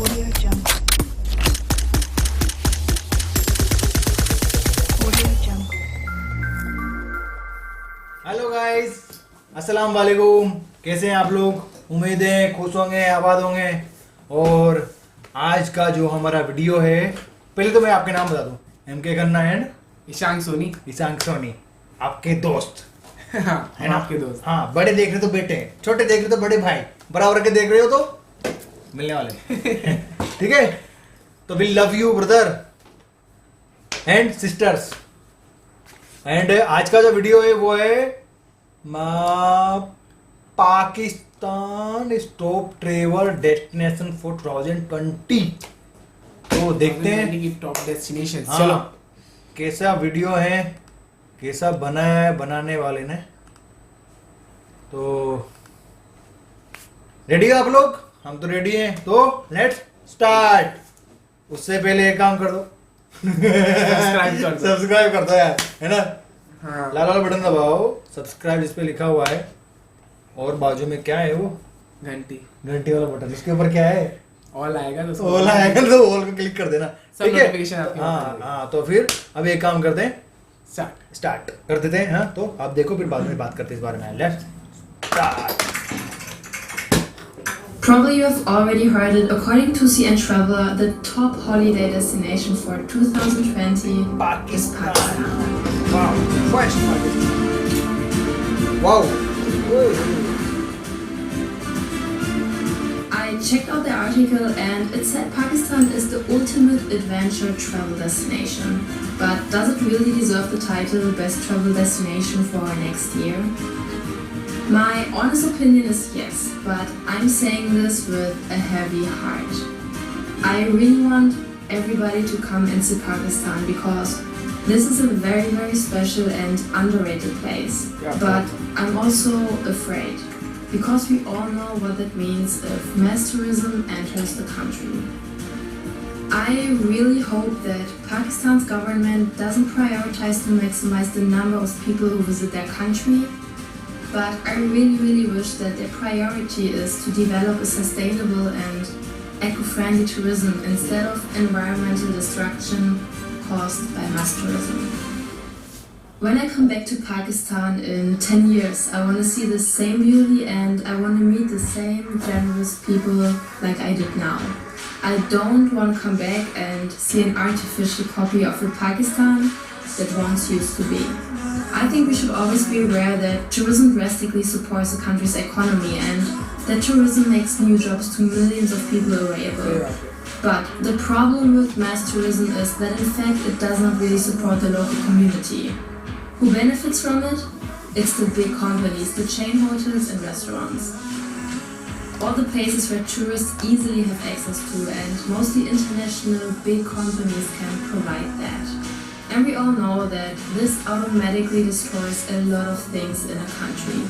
Audio Jungle. Audio Jungle. Hello guys, अस्सलाम वालेकुम। कैसे हैं आप लोग? उम्मीद है खुश होंगे, आबाद होंगे। और आज का जो हमारा वीडियो है, पहले तो मैं आपके नाम बता दूं, MK खन्ना एंड ईशांक सोनी आपके दोस्त हाँ, है ना? आपके दोस्त। हाँ, बड़े देख रहे तो बेटे, छोटे देख रहे तो बड़े भाई, बराबर के देख रहे हो तो मिलने वाले। ठीक है, तो we love you brother and sisters. And आज का जो वीडियो है वो है Pakistan stop travel destination for 2020। तो देखते हैं की टॉप डेस्टिनेशन। हाँ, चलो कैसा वीडियो है, कैसा बना है बनाने वाले ने। तो रेडी हो आप लोग? हम तो रेडी हैं, तो लेट्स स्टार्ट। उससे पहले एक काम कर दो, सब्सक्राइब कर दो यार, है ना? हाँ, लाल वाला बटन दबाओ, सब्सक्राइब जिस पे लिखा हुआ है, और बाजू में क्या है वो घंटी घंटी वाला बटन, उसके ऊपर क्या है? ऑल आएगा तो ऑल आएगा, तो ऑल को क्लिक कर देना। सब ठीक है? notification आपके हाँ पास आएगा। हाँ, तो फिर अब एक काम करते हैं, स्टार्ट। कर देते हैं। हाँ, तो आप देखो, फिर बाद में बात करते हैं इस बारे में। Let's start. Probably you have already heard it. According to CN Traveler, the top holiday destination for 2020 is Pakistan. Wow, first Pakistan. Wow. I checked out the article and it said Pakistan is the ultimate adventure travel destination. But does it really deserve the title Best Travel Destination for next year? My honest opinion is yes, but I'm saying this with a heavy heart. I really want everybody to come and see Pakistan because this is a very, very special and underrated place. Yeah. But I'm also afraid because we all know what that means if mass tourism enters the country. I really hope that Pakistan's government doesn't prioritize to maximize the number of people who visit their country. But I really wish that their priority is to develop a sustainable and eco-friendly tourism instead of environmental destruction caused by mass tourism. When I come back to Pakistan in 10 years, I want to see the same beauty and I want to meet the same generous people like I did now. I don't want to come back and see an artificial copy of the Pakistan that once used to be. I think we should always be aware that tourism drastically supports a country's economy and that tourism makes new jobs to millions of people available. But the problem with mass tourism is that in fact it does not really support the local community. Who benefits from it? It's the big companies, the chain hotels and restaurants. All the places where tourists easily have access to, and mostly international big companies can provide that. And we all know that this automatically destroys a lot of things in a country.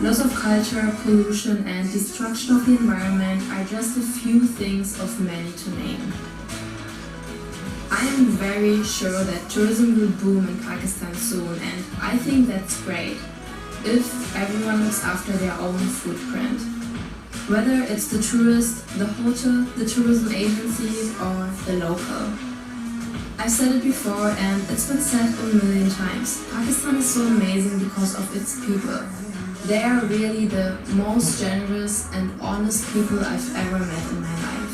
Loss of culture, pollution and destruction of the environment are just a few things of many to name. I am very sure that tourism will boom in Pakistan soon, and I think that's great if everyone looks after their own footprint. Whether it's the tourist, the hotel, the tourism agency or the local. I've said it before and it's been said a million times. Pakistan is so amazing because of its people. They are really the most generous and honest people I've ever met in my life.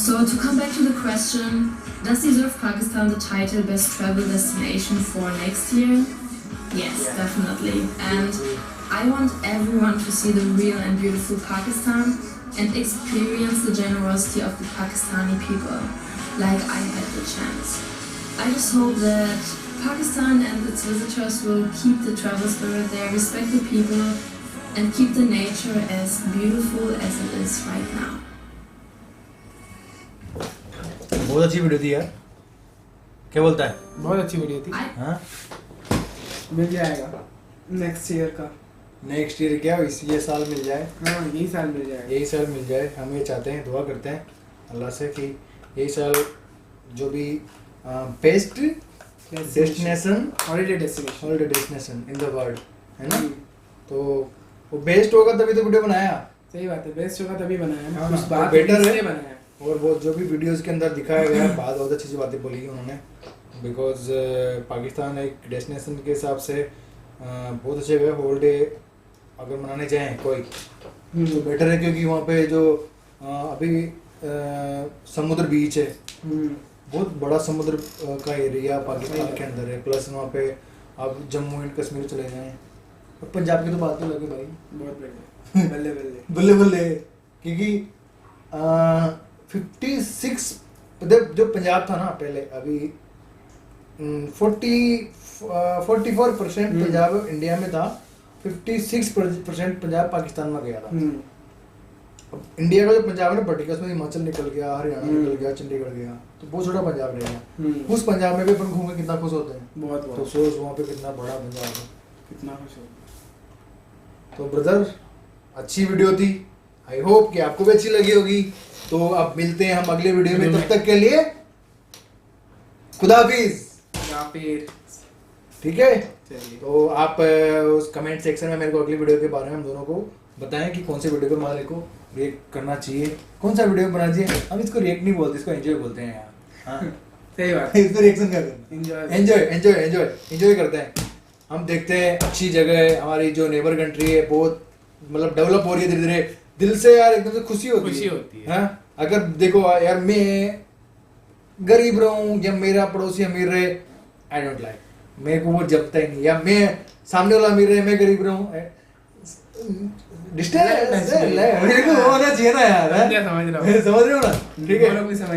So to come back to the question, does deserve Pakistan the title Best Travel Destination for next year? Yes, definitely. And I want everyone to see the real and beautiful Pakistan and experience the generosity of the Pakistani people, like I had the chance. I just hope that Pakistan and its visitors will keep the travel spirit there, respect the people, and keep the nature as beautiful as it is right now. बहुत अच्छी video थी यार, क्या बोलता है? बहुत अच्छी video थी। हाँ, मिल जाएगा नेक्स्ट ईयर का। नेक्स्ट ईयर क्या, ये साल मिल जाए। हाँ, यही साल मिल जाएगा। यही साल मिल जाए, हम ये चाहते हैं, दुआ करते हैं अल्लाह से कि यही साल जो भी best destination holiday destination in the world, है ना? तो वो बेस्ट होगा तभी तो वीडियो बनाया। सही बात है, बेस्ट होगा तभी बनाया ना। हाँ, कुछ बात बेटर है, इसलिए बनाया। और वो जो भी वीडियोस के अंदर दिखाया गया है बहुत अच्छी अच्छी बातें बोली है उन्होंने, बिकॉज पाकिस्तान एक डेस्टिनेशन के हिसाब से बहुत अच्छे जगह हॉलीडे अगर मनाने जाएं कोई तो बेटर है, क्योंकि वहाँ पे जो अभी समुद्र बीच है, बहुत बड़ा समुद्र का एरिया पाकिस्तान के अंदर है, प्लस वहाँ पे आप जम्मू एंड कश्मीर चले जाएं और पंजाब की तो बात नहीं लगे भाई, बहुत बढ़िया, बल्ले बल्ले बल्ले बल्ले, क्योंकि 56 जो पंजाब था ना पहले, अभी 44% पंजाब इंडिया में था, 56% पंजाब पाकिस्तान में गया था। अब इंडिया का जो पंजाब है ना पर्टिकुलर, उसमें हिमाचल निकल गया, हरियाणा निकल गया, चंडीगढ़ गया, तो बहुत छोटा पंजाब रह गया। उस पंजाब में भी अपन घूम के कितना खुश होते हैं, बहुत तो सोच वहाँ पे कितना बड़ा पंजाब है, कितना खुश हो। तो ब्रदर अच्छी वीडियो थी, आई होप कि आपको भी अच्छी लगी होगी। तो अब मिलते हैं हम अगले वीडियो में, तब तक के लिए खुदा हाफिज, या फिर ठीक है। चलिए, तो आप उस कमेंट सेक्शन में मेरे को अगली वीडियो के बारे में हम दोनों को बताएं कि कौन से वीडियो पे हमारे को रिएक्ट करना चाहिए, कौन सा वीडियो बनाना चाहिए। हम इसको रिएक्ट नहीं बोलते, इसको एंजॉय बोलते हैं यार। हाँ सही बात, इसको रिएक्शन क्या करते हैं, एंजॉय एंजॉय करते हैं। हम देखते हैं अच्छी जगह है, हमारी जो नेबर कंट्री है बहुत मतलब डेवलप हो रही है धीरे धीरे, दिल से यार एकदम से खुशी होती है। हाँ अगर देखो यार मैं गरीब रहूं या मेरा पड़ोसी अमीर रहे, आई डोंट लाइक, मेरे को वो जमता ही नहीं, या मैं सामने वाला अमीर रहे मैं गरीब रहूं, डिस्टेंस मेरे को होना चाहिए ना यार। समझ रहे हो ना, ठीक है।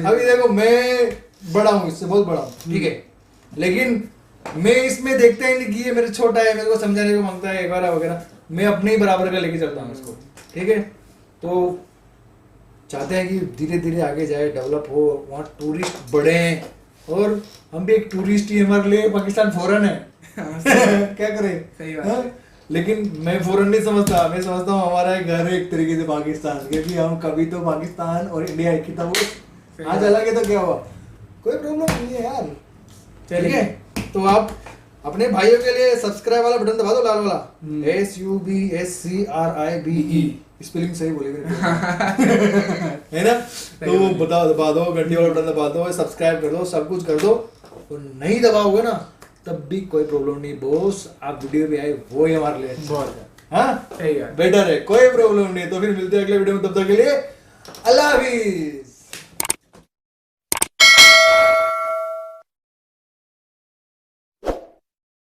अभी देखो मैं बड़ा हूँ, इससे बहुत बड़ा हूँ, ठीक है, लेकिन मैं इसमें देखता ही नहीं कि ये मेरे छोटा है, मेरे को समझाने को मांगता है वगैरह वगैरह, मैं अपने ही बराबर का लेके चलता हूँ इसको, ठीक है। तो चाहते हैं कि धीरे धीरे आगे जाए, डेवलप हो, वहाँ टूरिस्ट बढ़े, और हम भी एक टूरिस्ट ही, हमारे लिए पाकिस्तान फॉरेन है। क्या करें, सही बात है। लेकिन मैं फॉरेन नहीं समझता, मैं समझता हूँ हमारा एक घर है एक तरीके से पाकिस्तान, क्योंकि हम कभी तो पाकिस्तान और इंडिया एक ही था, वो आज अलग है तो क्या हुआ, कोई प्रॉब्लम नहीं है यार। चलिए, तो आप अपने भाइयों के लिए सब्सक्राइब वाला बटन दबा दो, लाल वाला, SUBSCRIBE, स्पेलिंग सही बोले है ना, तो बताओ, दबा दो, घंटी वाला बटन दबा दो, सब्सक्राइब कर दो, सब कुछ कर दो। और नहीं दबाओगे ना तब भी कोई प्रॉब्लम नहीं बॉस, आप वीडियो पे आए वो ही हमारे लिए बहुत है, हाँ बेटर है, कोई प्रॉब्लम नहीं। तो फिर मिलते हैं अगले वीडियो में, तब तक के लिए अल्लाह हाफिज।